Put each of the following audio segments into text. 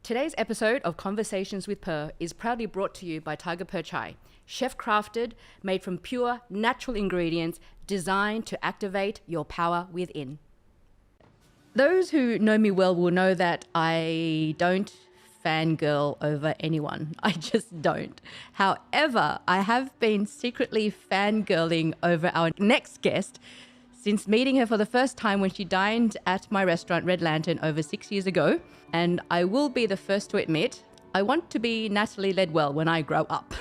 Today's episode of Conversations with Purrr is proudly brought to you by Tiger Purrr Chai, chef-crafted, made from pure, natural ingredients, designed to activate your power within. Those who know me well will know that I don't fangirl over anyone. I just don't. However, I have been secretly fangirling over our next guest since meeting her for the first time when she dined at my restaurant, Red Lantern, over 6 years ago. And I will be the first to admit, I want to be Natalie Ledwell when I grow up.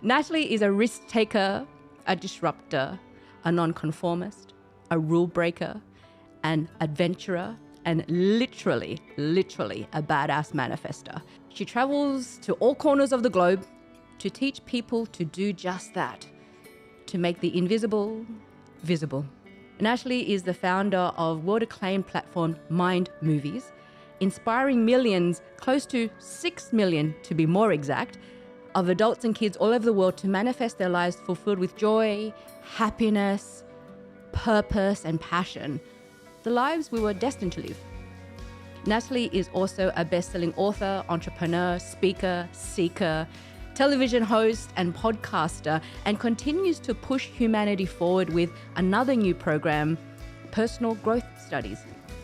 Natalie is a risk taker, a disruptor, a nonconformist, a rule breaker, an adventurer, and literally a badass manifester. She travels to all corners of the globe to teach people to do just that, to make the invisible visible. Natalie is the founder of world-acclaimed platform Mind Movies, inspiring millions, close to 6 million to be more exact, of adults and kids all over the world to manifest their lives fulfilled with joy, happiness, purpose, and passion. The lives we were destined to live. Natalie is also a best-selling author, entrepreneur, speaker, seeker, television host, and podcaster, and continues to push humanity forward with another new program, Personal Growth Studies.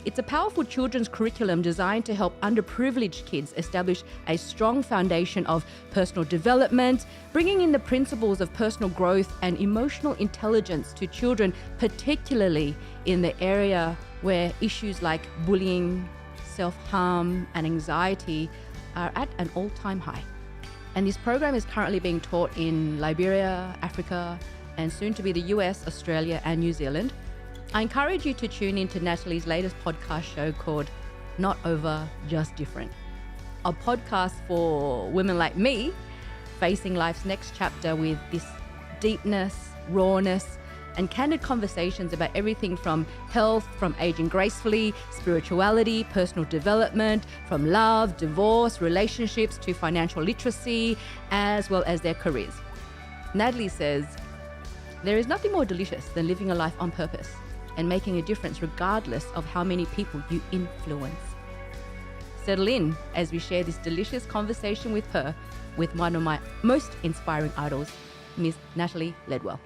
It's a powerful children's curriculum designed to help underprivileged kids establish a strong foundation of personal development, bringing in the principles of personal growth and emotional intelligence to children, particularly in the area where issues like bullying, self-harm, and anxiety are at an all-time high. And this program is currently being taught in Liberia, Africa, and soon to be the US, Australia, and New Zealand. I encourage you to tune in to Natalie's latest podcast show called Not Over, Just Different, a podcast for women like me facing life's next chapter with this deepness, rawness, and candid conversations about everything from health, from aging gracefully, spirituality, personal development, from love, divorce, relationships to financial literacy, as well as their careers. Natalie says, there is nothing more delicious than living a life on purpose and making a difference regardless of how many people you influence. Settle in as we share this delicious conversation with Purrr with one of my most inspiring idols, Miss Natalie Ledwell.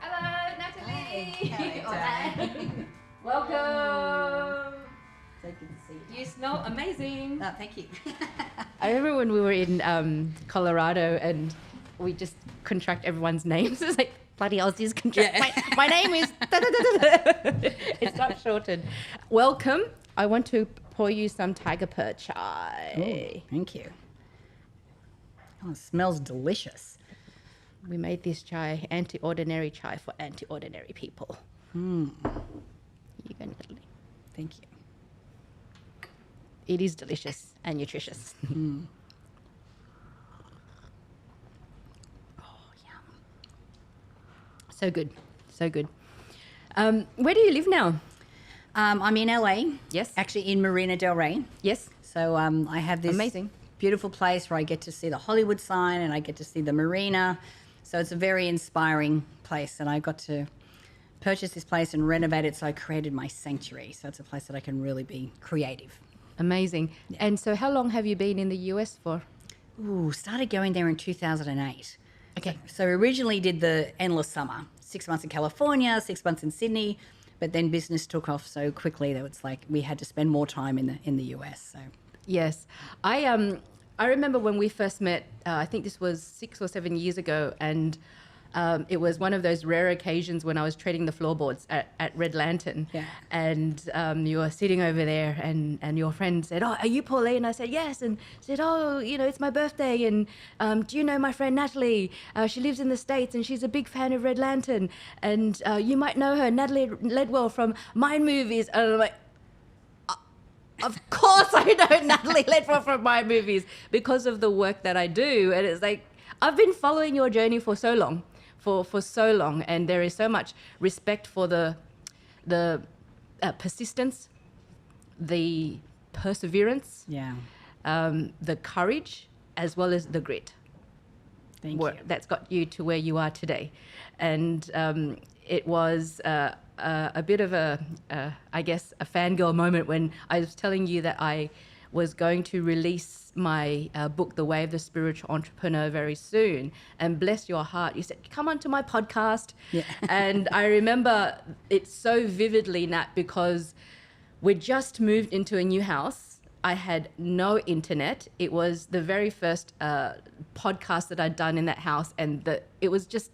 Hello, Natalie. Hello. Welcome. So good to see you. You smell amazing. Oh, thank you. I remember when we were in Colorado and we just contract everyone's names. It's like bloody Aussies contract. Yeah. My name is. It's not shortened. Welcome. I want to pour you some Tiger Purrr chai. Oh, thank you. Oh, it smells delicious. We made this chai, anti-ordinary chai for anti-ordinary people. You go, Natalie. Thank you. It is delicious and nutritious. Oh, yum. So good. So good. Where do you live now? I'm in LA. Yes. Actually in Marina Del Rey. Yes. So I have this amazing, beautiful place where I get to see the Hollywood sign and I get to see the marina. So it's a very inspiring place, and I got to purchase this place and renovate it, so I created my sanctuary. So it's a place that I can really be creative. Amazing. Yeah. And so how long have you been in the US for? Started going there in 2008. Okay. So originally did the endless summer, 6 months in California, 6 months in Sydney, but then business took off so quickly that it's like we had to spend more time in the US. So yes, I remember when we first met. I think this was 6 or 7 years ago, and it was one of those rare occasions when I was trading the floorboards at Red Lantern. Yeah. And you were sitting over there, and your friend said, "Oh, are you Pauline?" I said, "Yes." And said, "Oh, it's my birthday, and do you know my friend Natalie? She lives in the States, and she's a big fan of Red Lantern, and you might know her, Natalie Ledwell from Mind Movies." And I'm like, of course I know Natalie Ledwell from Mind Movies because of the work that I do. And it's like, I've been following your journey for so long, for so long, and there is so much respect for the persistence, the perseverance, the courage, as well as the grit. Thank you. That's got you to where you are today. And it was a bit of a fangirl moment when I was telling you that was going to release my book, The Way of the Spiritual Entrepreneur, very soon. And bless your heart, you said, come onto my podcast. Yeah. And I remember it so vividly, Nat, because we just moved into a new house. I had no internet. It was the very first podcast that I'd done in that house. And it was just,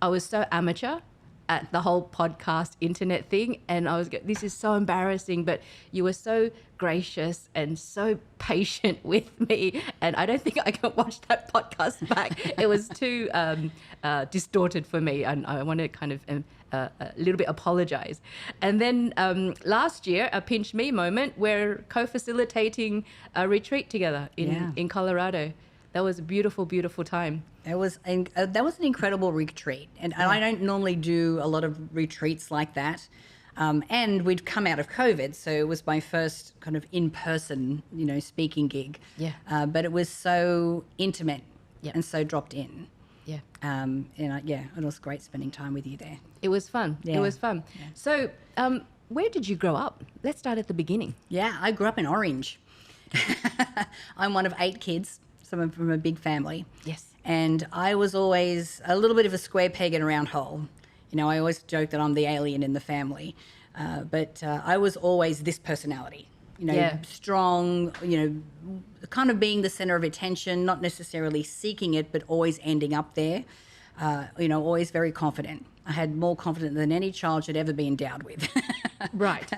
I was so amateur at the whole podcast internet thing. And I was, this is so embarrassing, but you were so gracious and so patient with me. And I don't think I can watch that podcast back. It was too distorted for me. And I want to kind of a little bit apologize. And then last year, a pinch me moment, we're co-facilitating a retreat together in Colorado. That was a beautiful, beautiful time. That was an incredible retreat. And I don't normally do a lot of retreats like that. And we'd come out of COVID, so it was my first kind of in-person, speaking gig. Yeah. But it was so intimate and so dropped in. Yeah. It was great spending time with you there. It was fun. Yeah. It was fun. Yeah. So where did you grow up? Let's start at the beginning. Yeah, I grew up in Orange. I'm one of 8 kids. So I'm from a big family. Yes. And I was always a little bit of a square peg in a round hole. I always joke that I'm the alien in the family. But I was always this personality, strong, kind of being the center of attention, not necessarily seeking it, but always ending up there, always very confident. I had more confidence than any child should ever be endowed with. Right.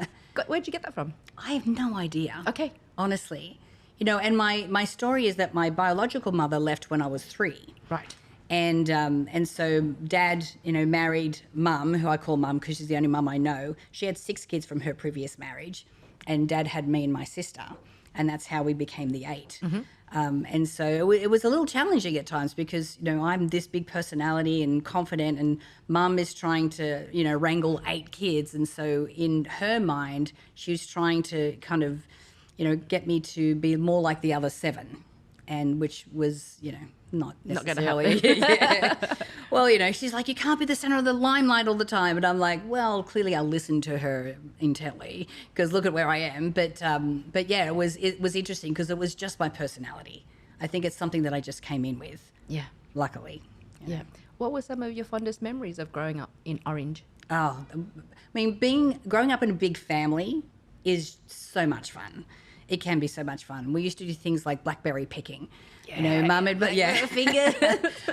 Where'd you get that from? I have no idea. Okay. Honestly. And my story is that my biological mother left when I was 3. Right. And so Dad, married Mum, who I call Mum because she's the only mum I know. She had 6 kids from her previous marriage, and Dad had me and my sister, and that's how we became the 8. Mm-hmm. And so it was a little challenging at times because, I'm this big personality and confident, and Mum is trying to, wrangle 8 kids. And so in her mind, she was trying to kind of, get me to be more like the other 7, and which was, not necessarily. Not going to happen. Yeah. Well, she's like, you can't be the center of the limelight all the time. And I'm like, well, clearly I'll listen to her intently because look at where I am. But yeah, it was interesting because it was just my personality. I think it's something that I just came in with. Yeah. Luckily. Yeah. What were some of your fondest memories of growing up in Orange? Oh, growing up in a big family is so much fun. It can be so much fun. We used to do things like blackberry picking. Mum would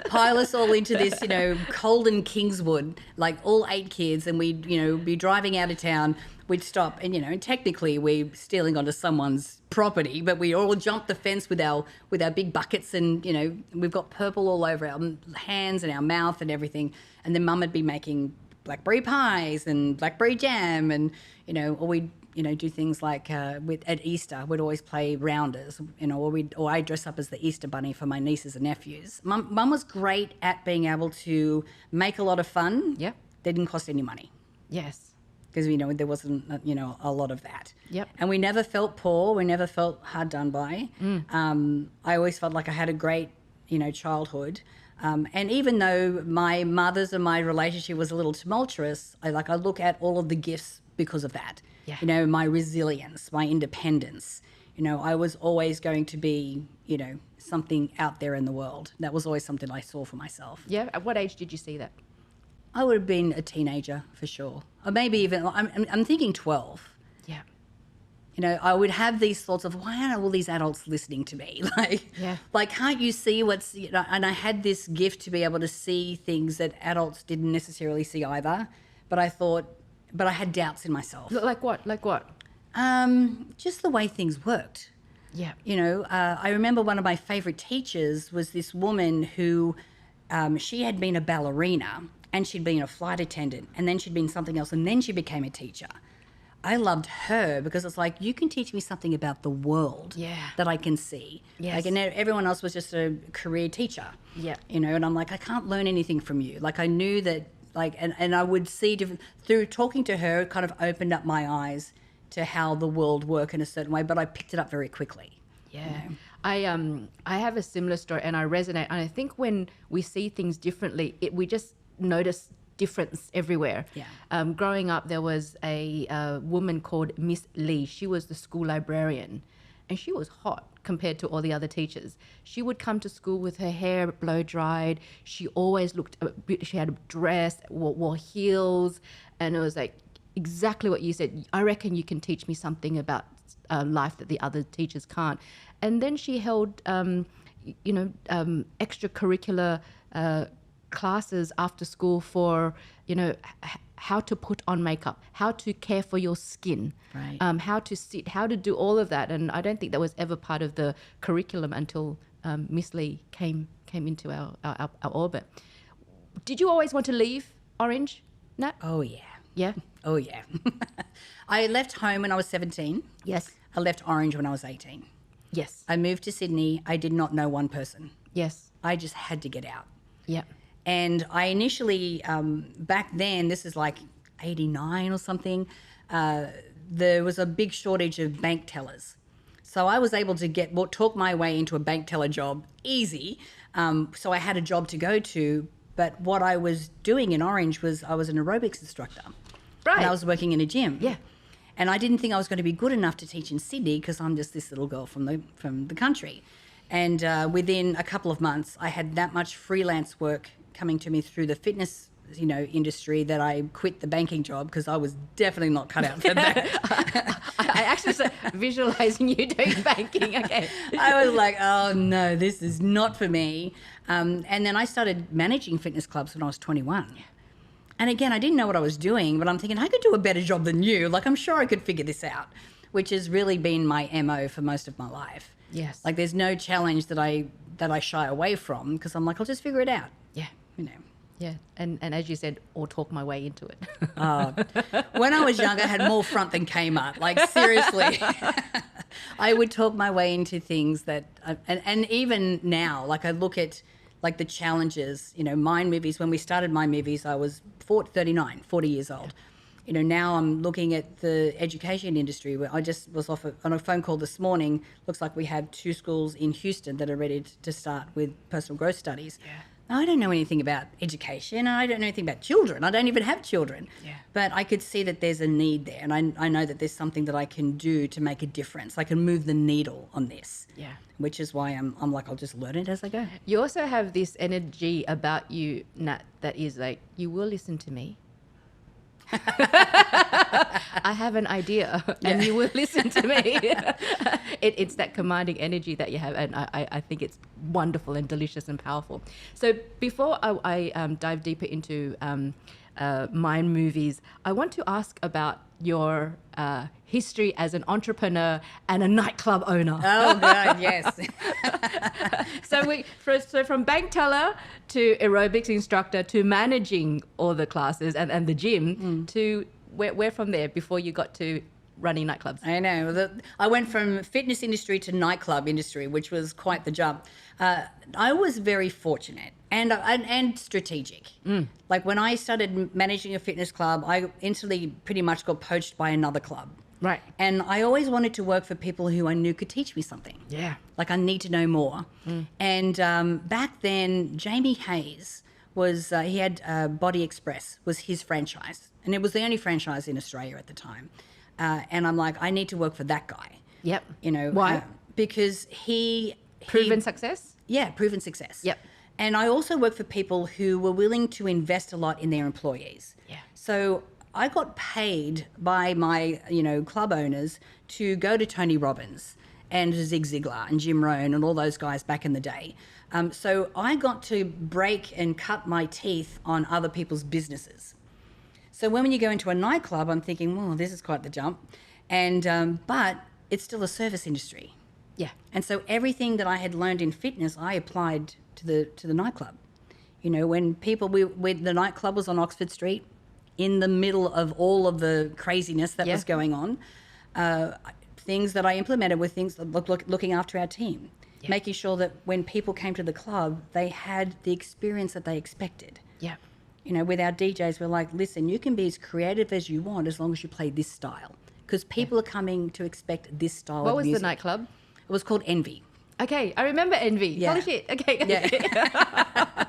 pile us all into this, Colden Kingswood, like all 8 kids, and we'd, be driving out of town. We'd stop, and technically we're stealing onto someone's property, but we all jumped the fence with our big buckets, and we've got purple all over our hands and our mouth and everything. And then Mum would be making blackberry pies and blackberry jam, and or we'd do things like at Easter, we'd always play rounders, or I'd dress up as the Easter bunny for my nieces and nephews. Mum was great at being able to make a lot of fun. Yep. They didn't cost any money. Yes. Because, there wasn't, a lot of that. Yep. And we never felt poor. We never felt hard done by. I always felt like I had a great, childhood. And even though my mother's and my relationship was a little tumultuous, I look at all of the gifts because of that. Yeah. My resilience, my independence. I was always going to be, something out there in the world. That was always something I saw for myself. Yeah. At what age did you see that? I would have been a teenager for sure. Or maybe even, I'm thinking 12. Yeah. I would have these thoughts of, why aren't all these adults listening to me? Can't you see what's, and I had this gift to be able to see things that adults didn't necessarily see either. But I had doubts in myself. Like what? Just the way things worked. Yeah. I remember one of my favorite teachers was this woman who, she had been a ballerina and she'd been a flight attendant and then she'd been something else and then she became a teacher. I loved her because it's like, you can teach me something about the world that I can see. Yes. And everyone else was just a career teacher. Yeah. And I'm like, I can't learn anything from you. I knew that, and I would see different, through talking to her, it kind of opened up my eyes to how the world worked in a certain way, but I picked it up very quickly. Yeah. I have a similar story and I resonate. And I think when we see things differently, we just notice difference everywhere. Yeah. Growing up, there was a woman called Miss Lee. She was the school librarian. and she was hot compared to all the other teachers. She would come to school with her hair blow dried. She always looked, she had a dress, wore heels, and it was like exactly what you said. I reckon you can teach me something about life that the other teachers can't. And then she held, extracurricular classes after school for, how to put on makeup, how to care for your skin, right. How to sit, how to do all of that. And I don't think that was ever part of the curriculum until Miss Lee came into our orbit. Did you always want to leave Orange, Nat? Oh, yeah. Yeah? Oh, yeah. I left home when I was 17. Yes. I left Orange when I was 18. Yes. I moved to Sydney. I did not know one person. Yes. I just had to get out. Yeah. And I initially, back then, this is like 89 or something, there was a big shortage of bank tellers. So I was able to talk my way into a bank teller job easy. So I had a job to go to. But what I was doing in Orange was I was an aerobics instructor. Right. And I was working in a gym. Yeah. And I didn't think I was going to be good enough to teach in Sydney because I'm just this little girl from the country. And within a couple of months, I had that much freelance work coming to me through the fitness, industry that I quit the banking job because I was definitely not cut out for that. I actually started visualizing you doing banking. Okay. I was like, oh no, this is not for me. And then I started managing fitness clubs when I was 21. Yeah. And again, I didn't know what I was doing, but I'm thinking I could do a better job than you. Like, I'm sure I could figure this out, which has really been my MO for most of my life. Yes. Like, there's no challenge that I shy away from because I'm like, I'll just figure it out. Yeah. Yeah. And as you said, or talk my way into it. When I was younger, I had more front than came up. Like, seriously. I would talk my way into things that, and even now, like, I look at, like, the challenges, Mind Movies. When we started Mind Movies, I was 40 years old. Yeah. Now I'm looking at the education industry where I just was on a phone call this morning. Looks like we have 2 schools in Houston that are ready to start with personal growth studies. Yeah. I don't know anything about education, and I don't know anything about children. I don't even have children. Yeah. But I could see that there's a need there, and I know that there's something that I can do to make a difference. I can move the needle on this. Yeah. Which is why I'm like, I'll just learn it as I go. You also have this energy about you, Nat, that is like, you will listen to me. I have an idea, and you will listen to me. It's that commanding energy that you have, and I think it's wonderful and delicious and powerful. So before I dive deeper into Mind Movies, I want to ask about your history as an entrepreneur and a nightclub owner. Oh God, yes. So from bank teller to aerobics instructor to managing all the classes and the gym to where from there before you got to running nightclubs? I know. I went from fitness industry to nightclub industry, which was quite the jump. I was very fortunate and strategic. Like, when I started managing a fitness club, I instantly pretty much got poached by another club. Right. And I always wanted to work for people who I knew could teach me something. Yeah. Like, I need to know more. And back then, Jamie Hayes was, he had Body Express was his franchise. And it was the only franchise in Australia at the time. And I'm like, I need to work for that guy. Yep. Why? Because he... Proven success? Yeah, proven success. Yep. And I also work for people who were willing to invest a lot in their employees. Yeah. So I got paid by my, club owners to go to Tony Robbins and Zig Ziglar and Jim Rohn and all those guys back in the day. So I got to break and cut my teeth on other people's businesses. So when you go into a nightclub, I'm thinking, well, this is quite the jump. And but it's still a service industry. Yeah. And so everything that I had learned in fitness, I applied to the nightclub. When the nightclub was on Oxford Street, in the middle of all of the craziness that was going on, things that I implemented were things like looking after our team, making sure that when people came to the club, they had the experience that they expected. Yeah. With our DJs, we're like, listen, you can be as creative as you want as long as you play this style, because people are coming to expect this style of music. What was the nightclub? It was called Envy. Okay, I remember Envy. Yeah. Holy shit. Okay. Yeah.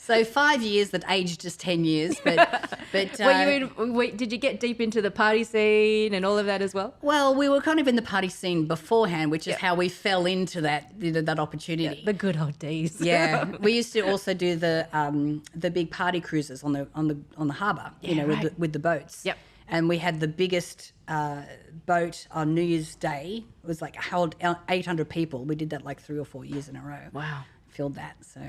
So 5 years that aged just 10 years. But did you get deep into the party scene and all of that as well? Well, we were kind of in the party scene beforehand, which is how we fell into that that opportunity. Yeah, the good old days. Yeah, we used to also do the big party cruises on the harbour, with the boats. Yep. And we had the biggest boat on New Year's Day. It was like held 800 people. We did that like 3 or 4 years in a row. Wow. Filled that. So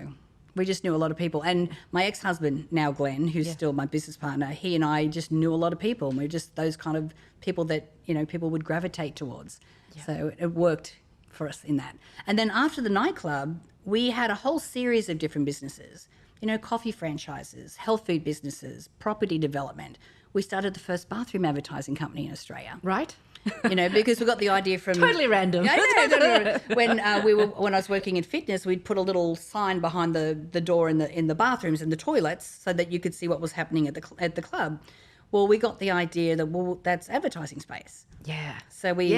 we just knew a lot of people. And my ex-husband, now Glenn, who's still my business partner, he and I just knew a lot of people. And we were just those kind of people that, people would gravitate towards. Yeah. So it worked for us in that. And then after the nightclub, we had a whole series of different businesses, coffee franchises, health food businesses, property development. We started the first bathroom advertising company in Australia. Right. Because we got the idea from... Totally random. Yeah. When I was working in fitness, we'd put a little sign behind the door in the bathrooms and the toilets so that you could see what was happening at the club. Well, we got the idea that, that's advertising space. Yeah. So we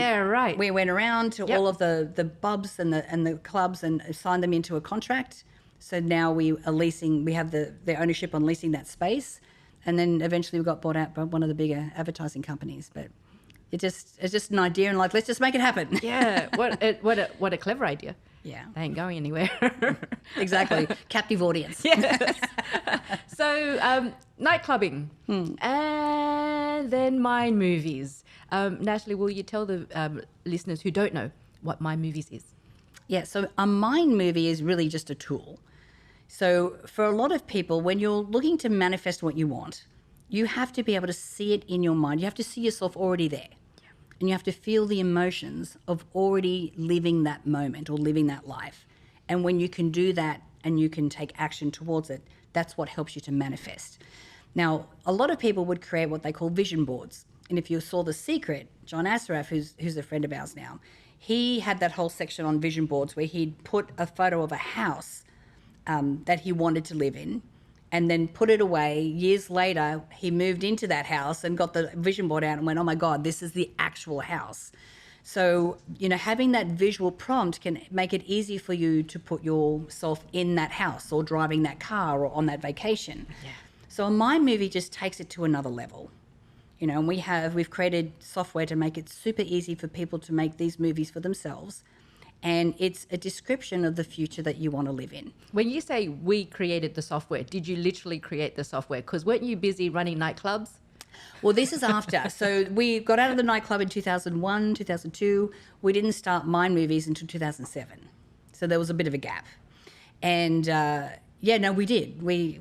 went around to all of the pubs and the clubs and signed them into a contract. So now we have the ownership on leasing that space. And then eventually we got bought out by one of the bigger advertising companies. But it's just an idea and let's just make it happen. Yeah, what a clever idea. Yeah. They ain't going anywhere. Exactly. Captive audience. Yes. So night clubbing and then Mind Movies. Natalie, will you tell the listeners who don't know what Mind Movies is? Yeah, so a mind movie is really just a tool. So for a lot of people, when you're looking to manifest what you want, you have to be able to see it in your mind. You have to see yourself already there. Yeah. And you have to feel the emotions of already living that moment or living that life. And when you can do that and you can take action towards it, that's what helps you to manifest. Now, a lot of people would create what they call vision boards. And if you saw The Secret, John Assaraf, who's a friend of ours now, he had that whole section on vision boards where he'd put a photo of a house that he wanted to live in and then put it away. Years later, he moved into that house and got the vision board out and went, oh my God, this is the actual house. So, having that visual prompt can make it easy for you to put yourself in that house or driving that car or on that vacation. Yeah. So a mind movie just takes it to another level. And we've created software to make it super easy for people to make these movies for themselves. And it's a description of the future that you want to live in. When you say we created the software, did you literally create the software? Because weren't you busy running nightclubs? Well, this is after. So we got out of the nightclub in 2001, 2002. We didn't start Mind Movies until 2007. So there was a bit of a gap. And we did. We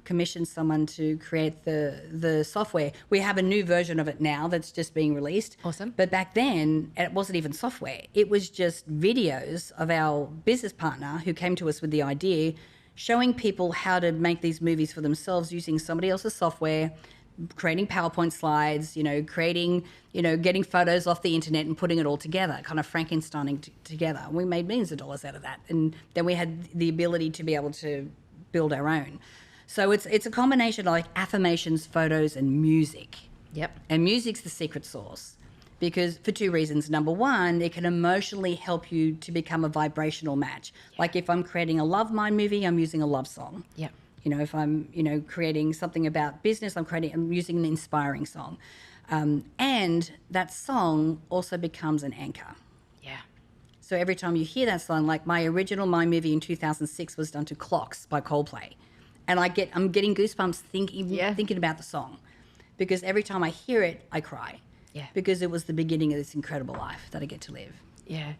commissioned someone to create the software. We have a new version of it now that's just being released. Awesome. But back then, it wasn't even software. It was just videos of our business partner who came to us with the idea, showing people how to make these movies for themselves using somebody else's software, creating PowerPoint slides, creating, getting photos off the internet and putting it all together, kind of Frankensteining together. We made millions of dollars out of that. And then we had the ability to be able to build our own. So it's a combination of like affirmations, photos, and music. Yep. And music's the secret sauce because for two reasons. Number one, it can emotionally help you to become a vibrational match. Yep. Like if I'm creating a love mind movie, I'm using a love song. Yep. If I'm, creating something about business, I'm using an inspiring song. And that song also becomes an anchor. Yeah. So every time you hear that song, like my original Mind Movie in 2006 was done to Clocks by Coldplay. And I'm getting goosebumps thinking about the song. Because every time I hear it, I cry. Yeah. Because it was the beginning of this incredible life that I get to live. Yeah.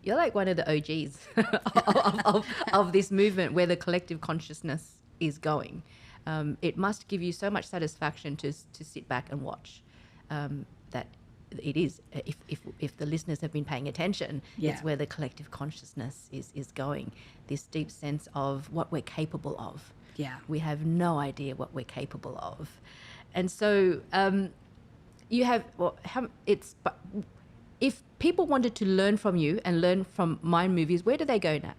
You're like one of the OGs of this movement where the collective consciousness is going. It must give you so much satisfaction to sit back and watch that it is, if the listeners have been paying attention, it's where the collective consciousness is going, this deep sense of what we're capable of. Yeah. We have no idea what we're capable of. And so you have, if people wanted to learn from you and learn from Mind Movies, where do they go now?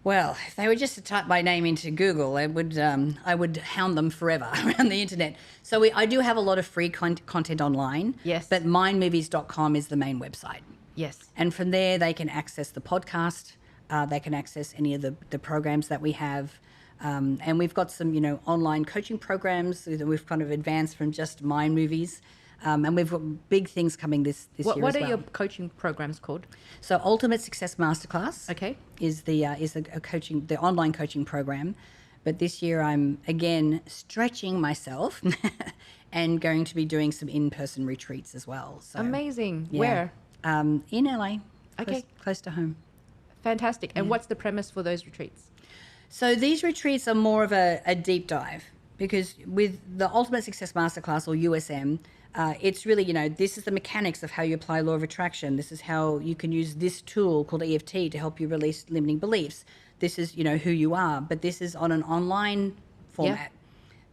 Well, if they were just to type my name into Google, I would hound them forever around the internet. So I do have a lot of free content online. Yes. But mindmovies.com is the main website. Yes. And from there, they can access the podcast. they can access any of the programs that we have. And we've got some, online coaching programs that we've kind of advanced from just mind movies. And we've got big things coming this year as well. What are your coaching programs called? So Ultimate Success Masterclass is the online coaching program. But this year I'm, again, stretching myself and going to be doing some in-person retreats as well. So, amazing. yeah. Where? In LA, Okay. close to home. Fantastic. And what's the premise for those retreats? So these retreats are more of a deep dive, because with the Ultimate Success Masterclass, or USM, it's really, this is the mechanics of how you apply law of attraction. This is how you can use this tool called EFT to help you release limiting beliefs. This is, who you are, but this is on an online format. Yeah.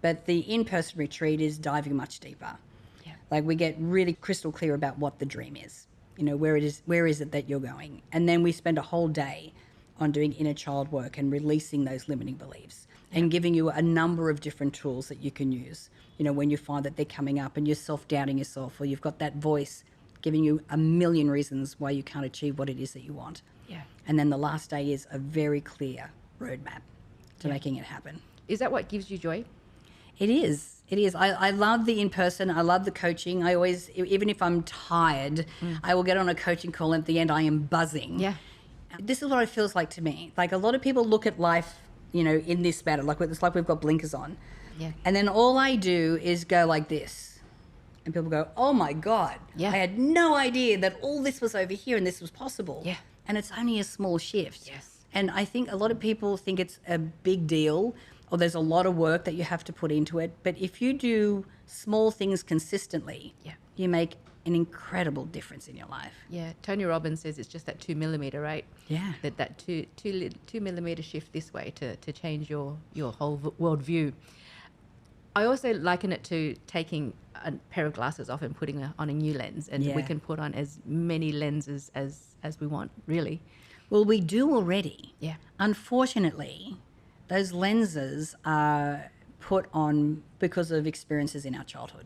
But the in-person retreat is diving much deeper. Yeah. Like, we get really crystal clear about what the dream is, where is it that you're going? And then we spend a whole day on doing inner child work and releasing those limiting beliefs, and giving you a number of different tools that you can use, when you find that they're coming up and you're self-doubting yourself, or you've got that voice giving you a million reasons why you can't achieve what it is that you want. Yeah. And then the last day is a very clear roadmap to making it happen. Is that what gives you joy? It is. It is. I love the in-person. I love the coaching. I always, even if I'm tired, I will get on a coaching call, and at the end I am buzzing. Yeah. This is what it feels like to me. Like, a lot of people look at life, in this manner, like it's like we've got blinkers on. Yeah. And then all I do is go like this. And people go, oh my God. Yeah. I had no idea that all this was over here and this was possible. Yeah. And it's only a small shift. Yes. And I think a lot of people think it's a big deal, or there's a lot of work that you have to put into it. But if you do small things consistently, you make an incredible difference in your life. Yeah. Tony Robbins says it's just that 2 millimeter, right? Yeah. That 2 millimeter shift this way to change your whole worldview. I also liken it to taking a pair of glasses off and putting on a new lens, and we can put on as many lenses as we want, really. Well, we do already. Yeah. Unfortunately, those lenses are put on because of experiences in our childhood.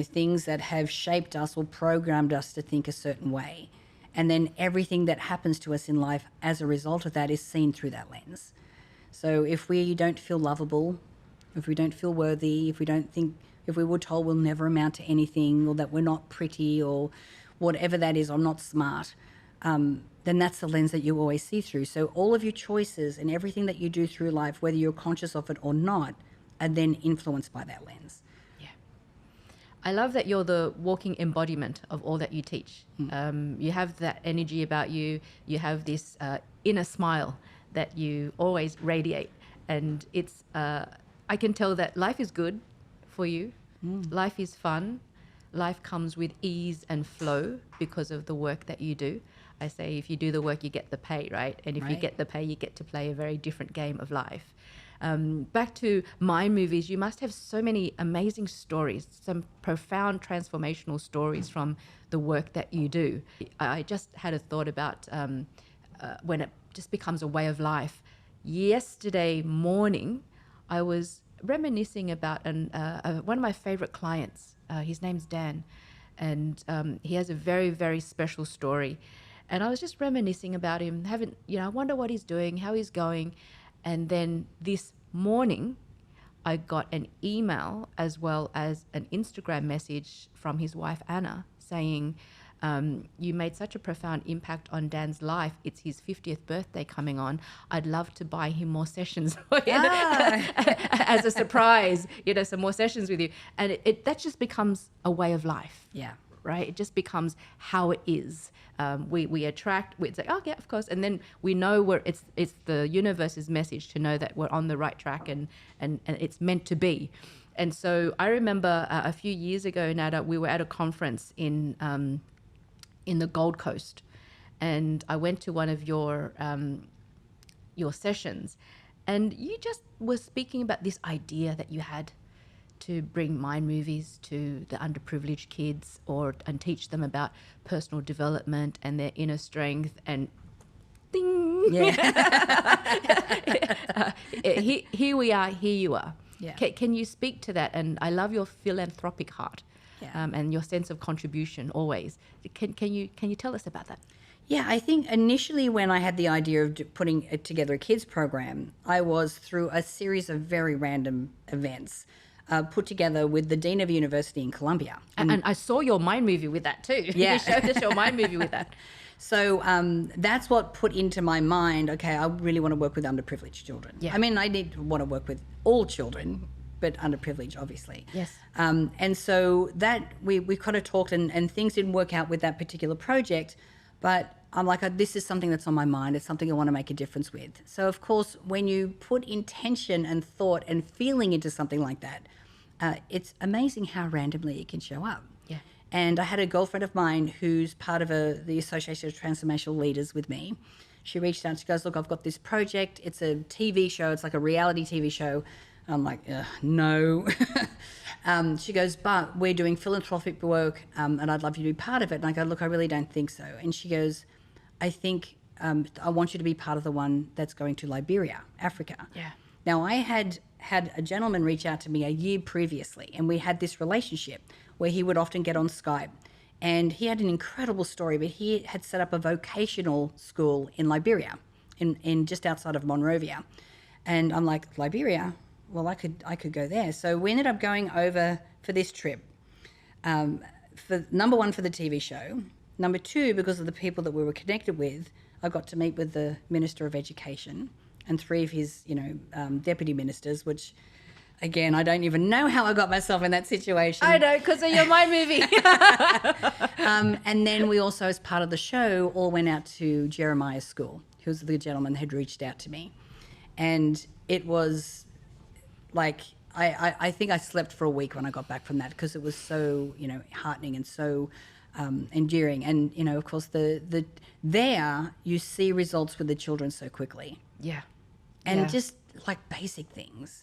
Things that have shaped us or programmed us to think a certain way. And then everything that happens to us in life as a result of that is seen through that lens. So if we don't feel lovable, if we don't feel worthy, if we were told we'll never amount to anything, or that we're not pretty, or whatever that is, or not smart, then that's the lens that you always see through. So all of your choices and everything that you do through life, whether you're conscious of it or not, are then influenced by that lens. I love that you're the walking embodiment of all that you teach. You have that energy about you. You have this inner smile that you always radiate. And it's, I can tell that life is good for you. Life is fun. Life comes with ease and flow because of the work that you do. I say, if you do the work, you get the pay, right? And if you get the pay, you get to play a very different game of life. Back to mind movies, you must have so many amazing stories, some profound transformational stories from the work that you do. I just had a thought about when it just becomes a way of life. Yesterday morning, I was reminiscing about one of my favorite clients. His name's Dan, and he has a very, very special story. And I was just reminiscing about him, I wonder what he's doing, how he's going. And then this morning, I got an email as well as an Instagram message from his wife, Anna, saying, you made such a profound impact on Dan's life. It's his 50th birthday coming on. I'd love to buy him more sessions as a surprise, some more sessions with you. And that just becomes a way of life. Yeah. Right? It just becomes how it is. We attract, we say, oh yeah, of course. And then we know it's the universe's message to know that we're on the right track and it's meant to be. And so I remember a few years ago, Nada, we were at a conference in the Gold Coast, and I went to one of your sessions, and you just were speaking about this idea that you had to bring mind movies to the underprivileged kids and teach them about personal development and their inner strength, and ding. Yeah. Here we are, here you are. Yeah. Can you speak to that? And I love your philanthropic heart. Yeah. And your sense of contribution always. Can you tell us about that? Yeah, I think initially when I had the idea of putting together a kids program, I was through a series of very random events put together with the Dean of University in Columbia. And I saw your mind movie with that too. Yeah. You showed us your mind movie with that. So that's what put into my mind, okay, I really want to work with underprivileged children. Yeah. I mean, I want to work with all children, but underprivileged, obviously. Yes. And so that we kind of talked and things didn't work out with that particular project, but I'm like, this is something that's on my mind. It's something I want to make a difference with. So, of course, when you put intention and thought and feeling into something like that, it's amazing how randomly it can show up. Yeah. And I had a girlfriend of mine who's part of the Association of Transformational Leaders with me. She reached out. She goes, look, I've got this project. It's a TV show. It's like a reality TV show. I'm like, no. She goes, but we're doing philanthropic work and I'd love you to be part of it. And I go, look, I really don't think so. And she goes, I think I want you to be part of the one that's going to Liberia, Africa. Yeah. Now, I had a gentleman reach out to me a year previously, and we had this relationship where he would often get on Skype. And he had an incredible story, but he had set up a vocational school in Liberia, in just outside of Monrovia. And I'm like, Liberia? Well, I could go there. So we ended up going over for this trip. For number one, for the TV show. Number two, because of the people that we were connected with, I got to meet with the Minister of Education and three of his, deputy ministers, which, again, I don't even know how I got myself in that situation. I know, because of your mind movie. And then we also, as part of the show, all went out to Jeremiah's school, who was the gentleman that had reached out to me. And it was like, I think I slept for a week when I got back from that, because it was so, heartening and so endearing. And, of course, there you see results with the children so quickly. Yeah. And just like basic things,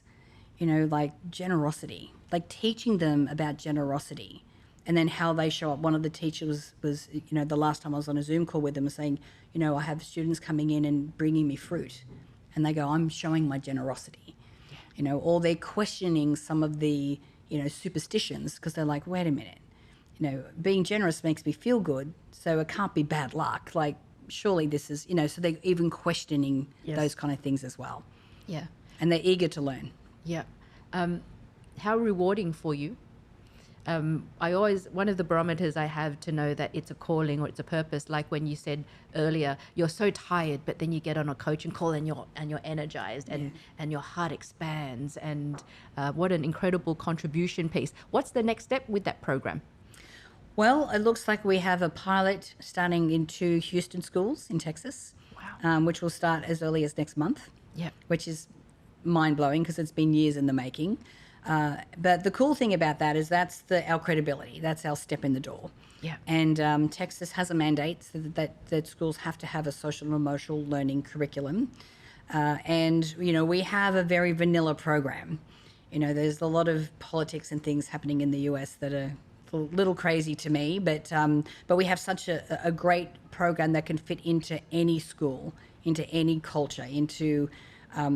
like generosity, like teaching them about generosity and then how they show up. One of the teachers was, the last time I was on a Zoom call with them, was saying, I have students coming in and bringing me fruit, and they go, I'm showing my generosity, or they're questioning some of the, superstitions, because they're like, wait a minute, being generous makes me feel good, so it can't be bad luck. Like, surely this is, so they're even questioning those kind of things as well. Yeah. And they're eager to learn. Yeah. How rewarding for you. One of the barometers I have to know that it's a calling or it's a purpose, like when you said earlier, you're so tired, but then you get on a coaching call and you're energized and your heart expands, and what an incredible contribution piece. What's the next step with that program? Well, it looks like we have a pilot starting in 2 Houston schools in Texas. Wow. Which will start as early as next month. Yeah. Which is mind-blowing, because it's been years in the making. But the cool thing about that is that's our credibility. That's our step in the door. Yeah. And Texas has a mandate so that schools have to have a social and emotional learning curriculum. And, we have a very vanilla program. There's a lot of politics and things happening in the US that are a little crazy to me, but we have such a great program that can fit into any school, into any culture, into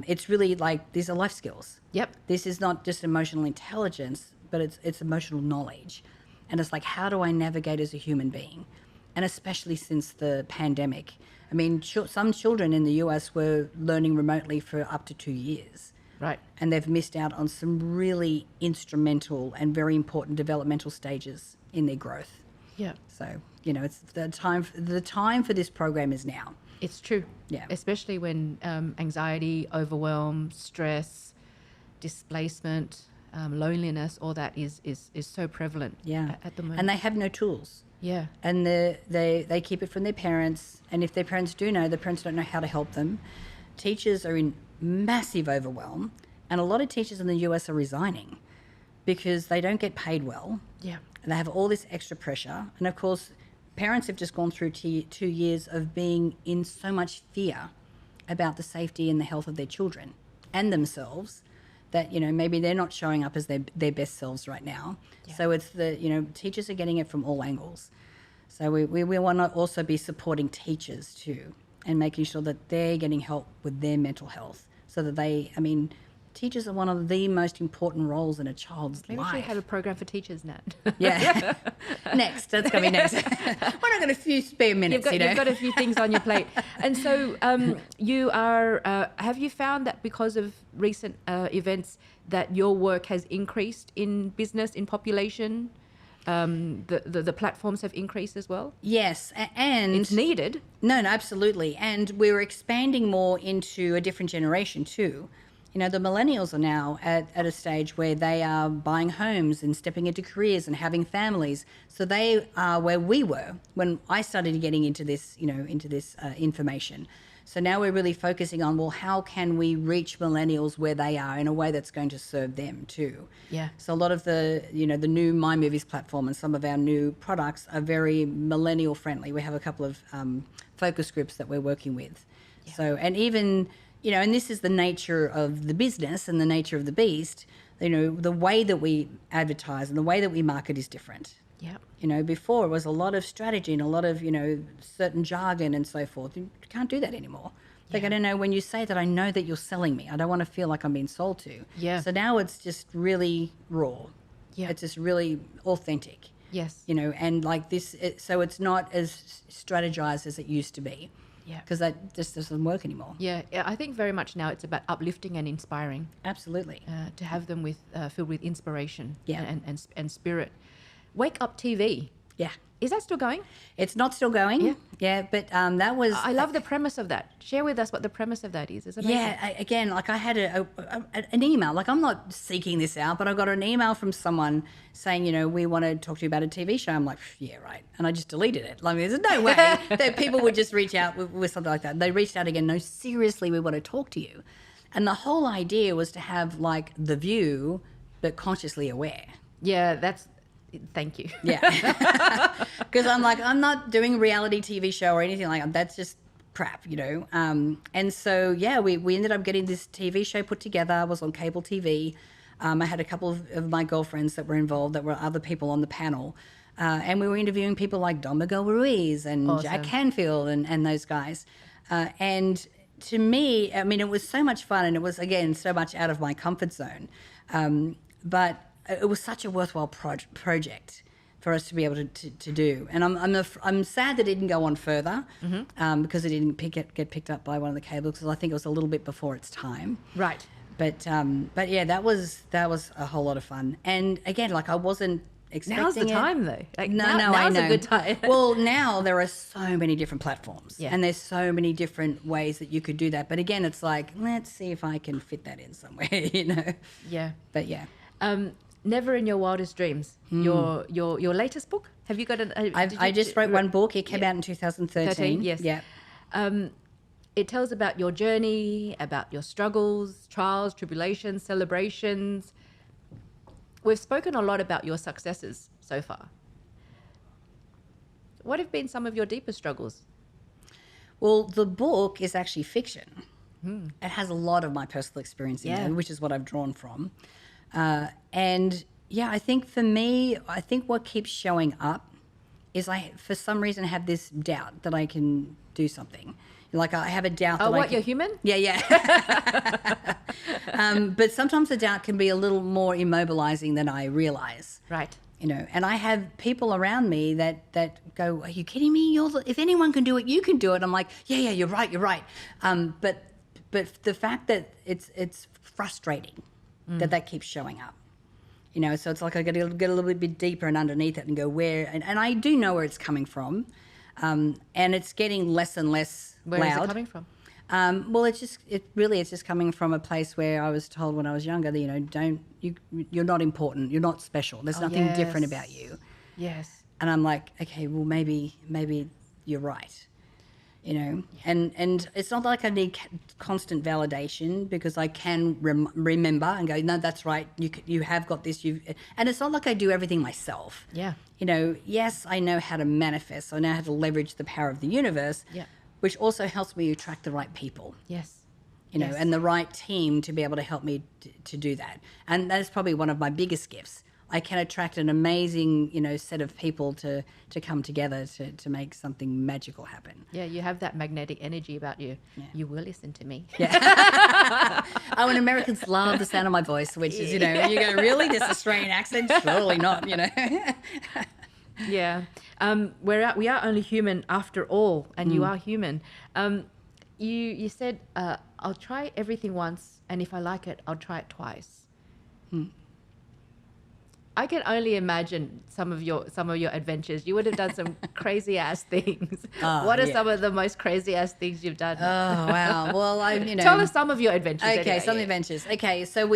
it's really like, these are life skills. Yep. This is not just emotional intelligence, but it's emotional knowledge. And it's like, how do I navigate as a human being? And especially since the pandemic. I mean, some children in the US were learning remotely for up to 2 years. Right. And they've missed out on some really instrumental and very important developmental stages in their growth. Yeah. So, it's the time for this program is now. It's true. Yeah. Especially when anxiety, overwhelm, stress, displacement, loneliness, all that is so prevalent at the moment. And they have no tools. Yeah. And they keep it from their parents. And if their parents do know, the parents don't know how to help them. Teachers are in massive overwhelm. And a lot of teachers in the US are resigning because they don't get paid well. Yeah. And they have all this extra pressure. And of course, parents have just gone through 2 years of being in so much fear about the safety and the health of their children and themselves that, maybe they're not showing up as their best selves right now. Yeah. So it's teachers are getting it from all angles. So we want to also be supporting teachers too, and making sure that they're getting help with their mental health, so that teachers are one of the most important roles in a child's Maybe life. we should have a program for teachers, Nat. Yeah. Next. That's coming next. We're not got a few spare minutes, You've got a few things on your plate. And so you are, have you found that because of recent events that your work has increased in business, in population? The platforms have increased as well? Yes. And it's needed. No, absolutely. And we're expanding more into a different generation too. You know, the millennials are now at a stage where they are buying homes and stepping into careers and having families. So they are where we were when I started getting into this, information. So now we're really focusing on, well, how can we reach millennials where they are in a way that's going to serve them too? Yeah. So a lot of the new My Movies platform and some of our new products are very millennial friendly. We have a couple of focus groups that we're working with. Yeah. So, and even, and this is the nature of the business and the nature of the beast, the way that we advertise and the way that we market is different. Yeah. Before it was a lot of strategy and a lot of, certain jargon and so forth. You can't do that anymore. Like, I don't know, when you say that, I know that you're selling me. I don't want to feel like I'm being sold to. Yeah. So now it's just really raw. Yeah. It's just really authentic. Yes. And like this, so it's not as strategized as it used to be. Yeah. Because that just doesn't work anymore. Yeah. I think very much now it's about uplifting and inspiring. Absolutely. To have them filled with inspiration. Yeah. And spirit. Wake Up TV. Yeah. Is that still going? It's not still going. Yeah. Yeah, but that was... I love the premise of that. Share with us what the premise of that is. It's amazing. Yeah, again, like I had an email. Like, I'm not seeking this out, but I got an email from someone saying, we want to talk to you about a TV show. I'm like, yeah, right. And I just deleted it. Like, there's no way that people would just reach out with something like that. They reached out again. No, seriously, we want to talk to you. And the whole idea was to have, like, The View, but consciously aware. Yeah, thank you. Yeah. Because I'm like, I'm not doing a reality TV show or anything like that. That's just crap, And so, yeah, we ended up getting this TV show put together. I was on cable TV. I had a couple of my girlfriends that were involved, that were other people on the panel. And we were interviewing people like Don Miguel Ruiz and awesome. Jack Canfield and those guys. And to me, I mean, it was so much fun, and it was, again, so much out of my comfort zone. But it was such a worthwhile project for us to be able to do. And I'm sad that it didn't go on further, because it didn't get picked up by one of the cables, because I think it was a little bit before its time. Right. But yeah, that was a whole lot of fun. And again, like, I wasn't expecting Now's the time, though. Like, now's I know. A good time. Well, now there are so many different platforms, Yeah. and there's so many different ways that you could do that. But again, it's like, let's see if I can fit that in somewhere, Yeah. But yeah. Never in Your Wildest Dreams. Your latest book? Have you got an? I just wrote one book. It came out in 2013. Yes. Yeah. It tells about your journey, about your struggles, trials, tribulations, celebrations. We've spoken a lot about your successes so far. What have been some of your deepest struggles? Well, the book is actually fiction. It has a lot of my personal experience in there, which is what I've drawn from. And yeah, I think for me, what keeps showing up is I, for some reason, have this doubt that I can do something. Like, I have a doubt that you're human? Yeah. But sometimes the doubt can be a little more immobilizing than I realize. Right. And I have people around me that go, "Are you kidding me? If anyone can do it, you can do it." I'm like, yeah, you're right. But the fact that it's frustrating that keeps showing up. So it's like I got to get a little bit deeper and underneath it and go where, and I do know where it's coming from, and it's getting less and less loud. Where is it coming from? Well, it's just coming from a place where I was told when I was younger that you're not important, you're not special. There's nothing different about you. Yes. And I'm like, okay, well maybe you're right. And it's not like I need constant validation, because I can remember and go, no, that's right. You have got this. And it's not like I do everything myself. Yeah. Yes, I know how to manifest. So I know how to leverage the power of the universe. Yeah. Which also helps me attract the right people. Yes. And the right team to be able to help me to do that. And that is probably one of my biggest gifts. I can attract an amazing, set of people to come together to make something magical happen. Yeah, you have that magnetic energy about you. Yeah. You will listen to me. Yeah. Oh, and Americans love the sound of my voice, which is, you go, really? This Australian accent? Surely not, Yeah. We are only human after all, and you are human. You said, I'll try everything once, and if I like it, I'll try it twice. I can only imagine some of your adventures. You would have done some crazy ass things. What are some of the most crazy ass things you've done? Oh wow! Well, tell us some of your adventures. Okay, anyway. some adventures. Okay, so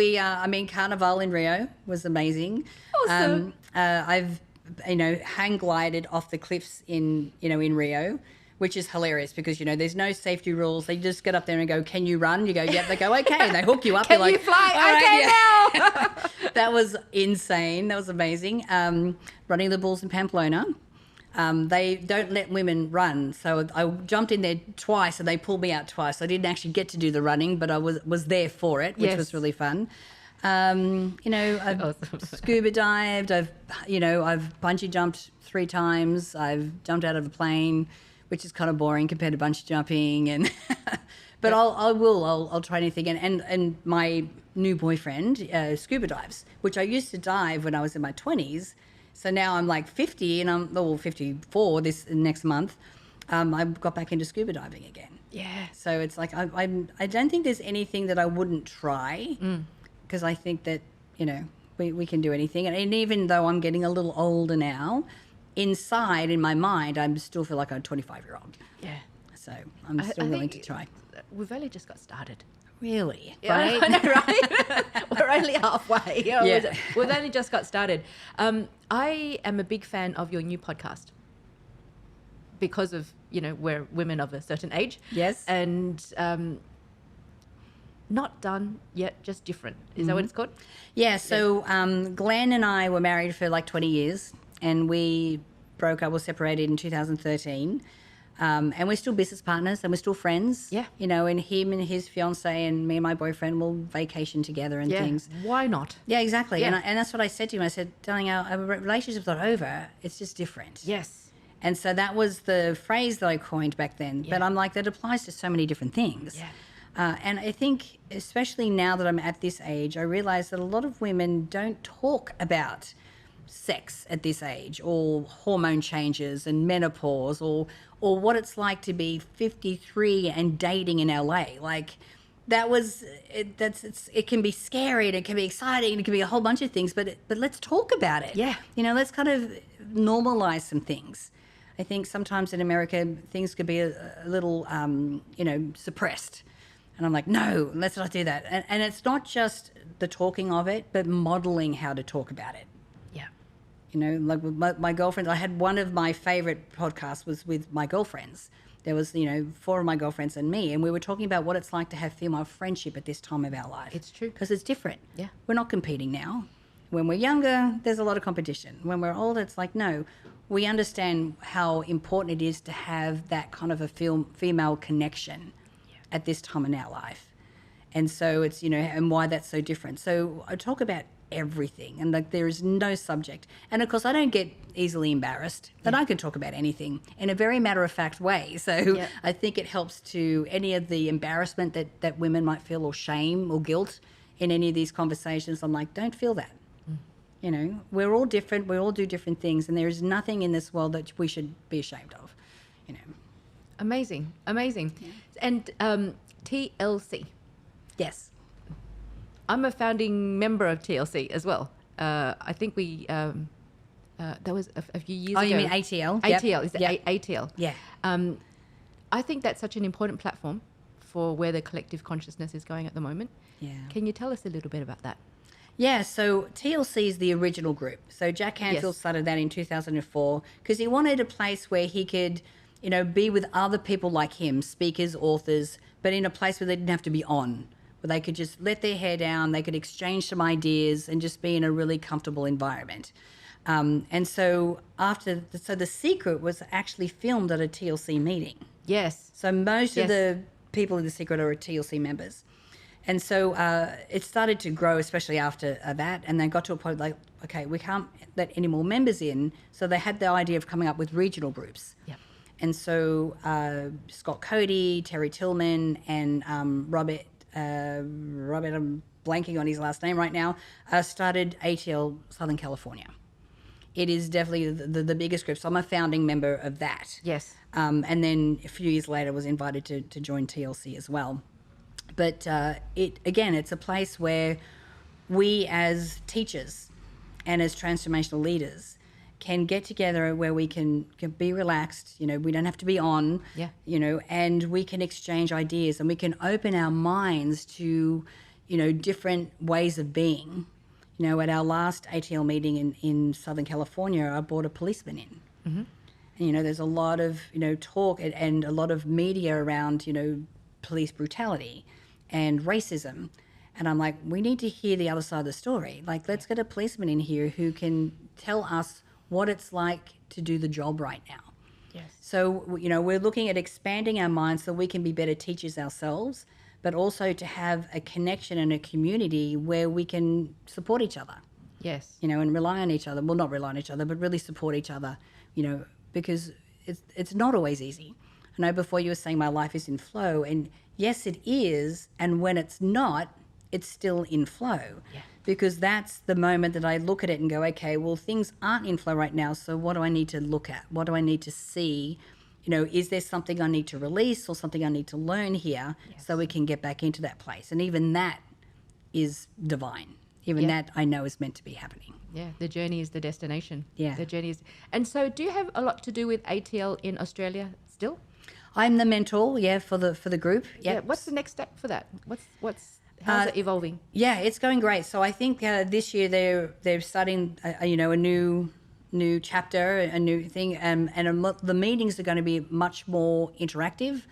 Carnival in Rio was amazing. Awesome. I've hang glided off the cliffs in Rio, which is hilarious because, there's no safety rules. They just get up there and go, can you run? You go, yep. They go, okay. And they hook you up. Can You're you like, fly? I can now. That was insane. That was amazing. Running the bulls in Pamplona. They don't let women run. So I jumped in there twice and they pulled me out twice. I didn't actually get to do the running, but I was there for it, which was really fun. I've awesome. scuba dived. I've bungee jumped 3 times. I've jumped out of a plane, which is kind of boring compared to bungee jumping, and but I'll try anything. And my new boyfriend scuba dives, which I used to dive when I was in my 20s. So now I'm like 50, and I'm 54 this next month. I got back into scuba diving again. Yeah. So it's like I don't think there's anything that I wouldn't try, because I think that we can do anything. And even though I'm getting a little older now, inside in my mind, I still feel like I'm a 25-year-old. Yeah. So I'm still willing to try. We've only just got started. Really? Yeah, right? I know, right? We're only halfway. Yeah. We've only just got started. I am a big fan of your new podcast because of, we're women of a certain age. Yes. And not done yet, just different. Is that what it's called? Yeah. So Glenn and I were married for like 20 years. And we broke up, we separated in 2013. And we're still business partners and we're still friends. Yeah. And him and his fiance and me and my boyfriend will vacation together and things. Why not? Yeah, exactly. Yeah. And that's what I said to him. I said, darling, our relationship's not over. It's just different. Yes. And so that was the phrase that I coined back then. Yeah. But I'm like, that applies to so many different things. Yeah. And I think, especially now that I'm at this age, I realize that a lot of women don't talk about sex at this age, or hormone changes and menopause, or what it's like to be 53 and dating in LA. Like it can be scary and it can be exciting and it can be a whole bunch of things, but let's talk about it. Yeah. Let's kind of normalize some things. I think sometimes in America things could be a little suppressed. And I'm like, no, let's not do that. And it's not just the talking of it, but modeling how to talk about it. Like with my girlfriends, I had one of my favorite podcasts was with my girlfriends. There was, 4 of my girlfriends and me, and we were talking about what it's like to have female friendship at this time of our life. It's true. Because it's different. Yeah. We're not competing now. When we're younger, there's a lot of competition. When we're older, it's like, no, we understand how important it is to have that kind of a female connection at this time in our life. And so it's, and why that's so different. So I talk about everything, and like there is no subject, and of course I don't get easily embarrassed, that I can talk about anything in a very matter-of-fact way. So I think it helps to any of the embarrassment that women might feel, or shame or guilt in any of these conversations. I'm like, don't feel that. We're all different, we all do different things, and there is nothing in this world that we should be ashamed of. Amazing. And TLC. Yes. I'm a founding member of TLC as well. I think we, that was a few years ago. Oh, you mean ATL? ATL, is it ATL? Yeah. I think that's such an important platform for where the collective consciousness is going at the moment. Yeah. Can you tell us a little bit about that? Yeah, so TLC is the original group. So Jack Canfield started that in 2004 because he wanted a place where he could, be with other people like him, speakers, authors, but in a place where they didn't have to be on, where they could just let their hair down, they could exchange some ideas and just be in a really comfortable environment. And so The Secret was actually filmed at a TLC meeting. Yes. So most of the people in The Secret are TLC members. And so it started to grow, especially after that. And then got to a point like okay, we can't let any more members in. So they had the idea of coming up with regional groups. Yeah. And so Scott Cody, Terry Tillman, and Robert, I'm blanking on his last name right now, started ATL Southern California. It is definitely the biggest group. So I'm a founding member of that. Yes. And then a few years later was invited to join TLC as well. But it's a place where we as teachers and as transformational leaders can get together where we can be relaxed, we don't have to be on, and we can exchange ideas and we can open our minds to, different ways of being. At our last ATL meeting in Southern California, I brought a policeman in. Mm-hmm. And, there's a lot of, talk and a lot of media around, police brutality and racism. And I'm like, we need to hear the other side of the story. Like, let's get a policeman in here who can tell us what it's like to do the job right now. Yes. So, we're looking at expanding our minds so we can be better teachers ourselves, but also to have a connection and a community where we can support each other. Yes. And rely on each other. Well, not rely on each other, but really support each other, because it's not always easy. I know before you were saying my life is in flow, and yes, it is. And when it's not, it's still in flow. Yeah. Because that's the moment that I look at it and go, okay, well, things aren't in flow right now, so what do I need to look at? What do I need to see? Is there something I need to release or something I need to learn here so we can get back into that place? And even that is divine. Even that I know is meant to be happening. Yeah, the journey is the destination. Yeah. The journey is... And so do you have a lot to do with ATL in Australia still? I'm the mentor, for the group. Yep. Yeah. What's the next step for that? How's it evolving? Yeah, it's going great. So I think this year they're starting a new chapter, a new thing, and the meetings are going to be much more interactive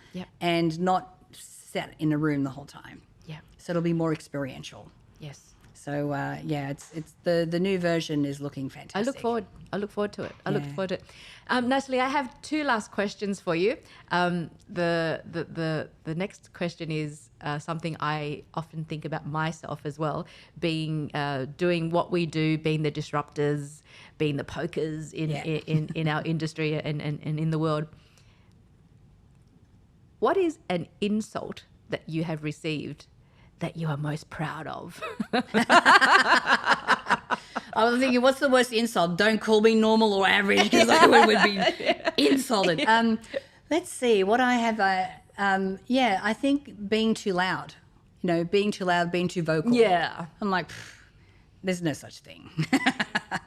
and not sat in a room the whole time. Yeah. So it'll be more experiential. Yes. So it's the new version is looking fantastic. I look forward to it. Look forward to it. Natalie, I have two last questions for you. The next question is something I often think about myself as well, being doing what we do, being the disruptors, being the pokers in our industry and in the world. What is an insult that you have received that you are most proud of? I was thinking, what's the worst insult? Don't call me normal or average, because I would be insulted. Let's see what I have. I think being too loud. Being too loud, being too vocal. Yeah. I'm like, there's no such thing.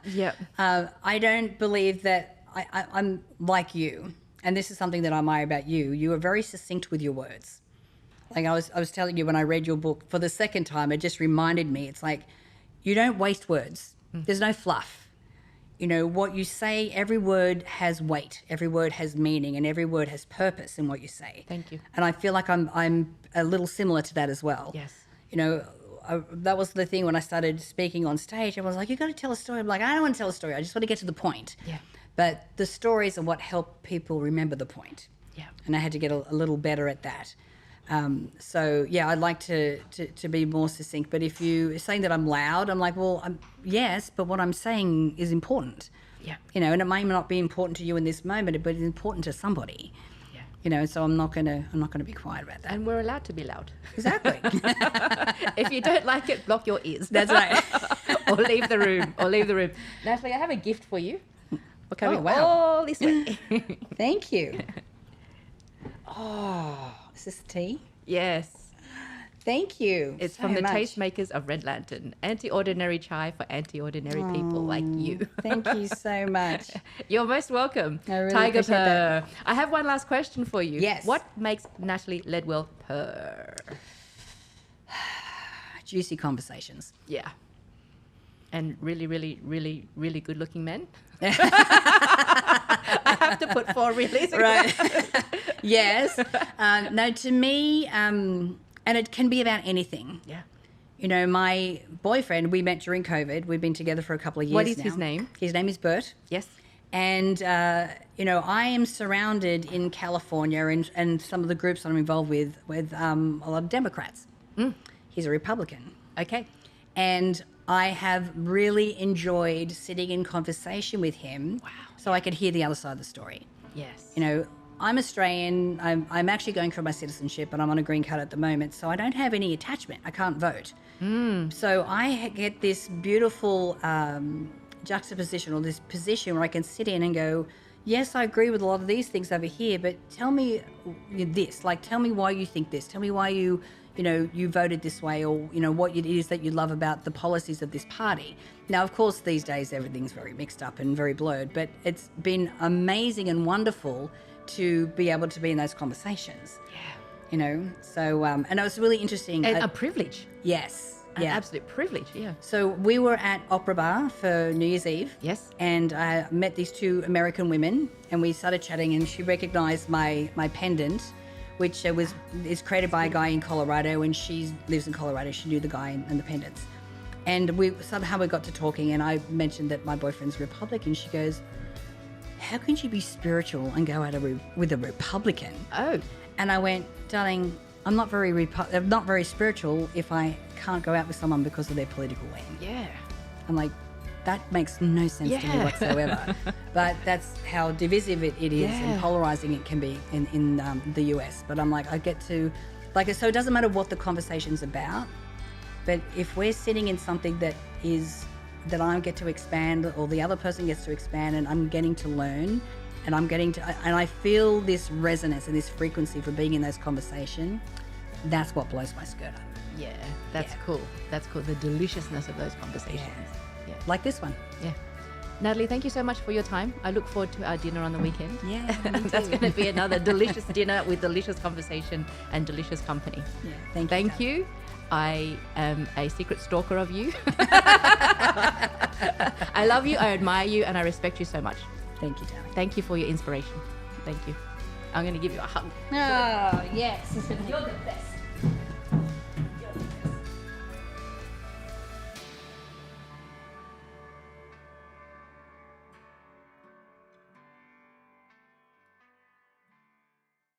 Yeah. I don't believe that I'm like you, and this is something that I admire about you. You are very succinct with your words. Like I was telling you when I read your book for the second time, it just reminded me. It's like you don't waste words. There's no fluff. What you say, every word has weight, every word has meaning, and every word has purpose in what you say. Thank you. And I feel like I'm a little similar to that as well. Yes. That was the thing when I started speaking on stage. I was like, you got to tell a story. I'm like, I don't want to tell a story. I just want to get to the point. Yeah. But the stories are what help people remember the point. Yeah. And I had to get a little better at that. I'd like to be more succinct. But if you're saying that I'm loud, I'm like, well, yes, but what I'm saying is important. Yeah. And it may not be important to you in this moment, but it's important to somebody. Yeah. So I'm not gonna be quiet about that. And we're allowed to be loud. Exactly. If you don't like it, block your ears. That's right. Or leave the room. Natalie, I have a gift for you. We're coming all this way. Thank you. Oh, is this tea? Yes. Thank you. It's so from the much. tastemakers of Red Lantern. Anti-ordinary chai for anti-ordinary people like you. Thank you so much. You're most welcome. I really Tiger appreciate Purr. that. I have one last question for you. Yes. What makes Natalie Ledwell purr? Juicy conversations. Yeah. And really, really, really, really good looking men. I have to put 4 reallys. Right. Yes. No, to me, and it can be about anything. Yeah. My boyfriend, we met during COVID. We've been together for a couple of years now. What is his name? His name is Bert. Yes. And, I am surrounded in California and some of the groups that I'm involved with a lot of Democrats. He's a Republican. Okay. And I have really enjoyed sitting in conversation with him so I could hear the other side of the story. Yes. You know, I'm Australian. I'm actually going for my citizenship, but I'm on a green card at the moment, so I don't have any attachment. I can't vote. So I get this beautiful juxtaposition, or this position where I can sit in and go, yes, I agree with a lot of these things over here, but tell me this. Like, tell me why you think this. Tell me why you voted this way, or, what it is that you love about the policies of this party. Now, of course, these days everything's very mixed up and very blurred, but it's been amazing and wonderful to be able to be in those conversations. Yeah. So, and it was really interesting. And a privilege. Yes. An absolute privilege, yeah. So we were at Opera Bar for New Year's Eve. Yes. And I met these two American women, and we started chatting, and she recognized my pendant, which is created by a guy in Colorado, and she lives in Colorado. She knew the guy and the pendants. And we got to talking, and I mentioned that my boyfriend's Republican. She goes, how can you be spiritual and go out with a Republican? Oh. And I went, darling, I'm not very spiritual if I can't go out with someone because of their political lean. Yeah. I'm like, that makes no sense to me whatsoever. But that's how divisive it is and polarizing it can be in the US. But I'm like, I get to, so it doesn't matter what the conversation's about, but if we're sitting in something that I get to expand, or the other person gets to expand, and I'm getting to learn, and I feel this resonance and this frequency for being in those conversations, that's what blows my skirt up. Yeah, that's cool. That's cool. The deliciousness of those conversations. Yeah. Like this one. Yeah. Natalie, thank you so much for your time. I look forward to our dinner on the weekend. Yeah. That's going to be another delicious dinner with delicious conversation and delicious company. Yeah. Thank you. I am a secret stalker of you. I love you, I admire you, and I respect you so much. Thank you, darling. Thank you for your inspiration. Thank you. I'm going to give you a hug. Oh, yes. You're the best.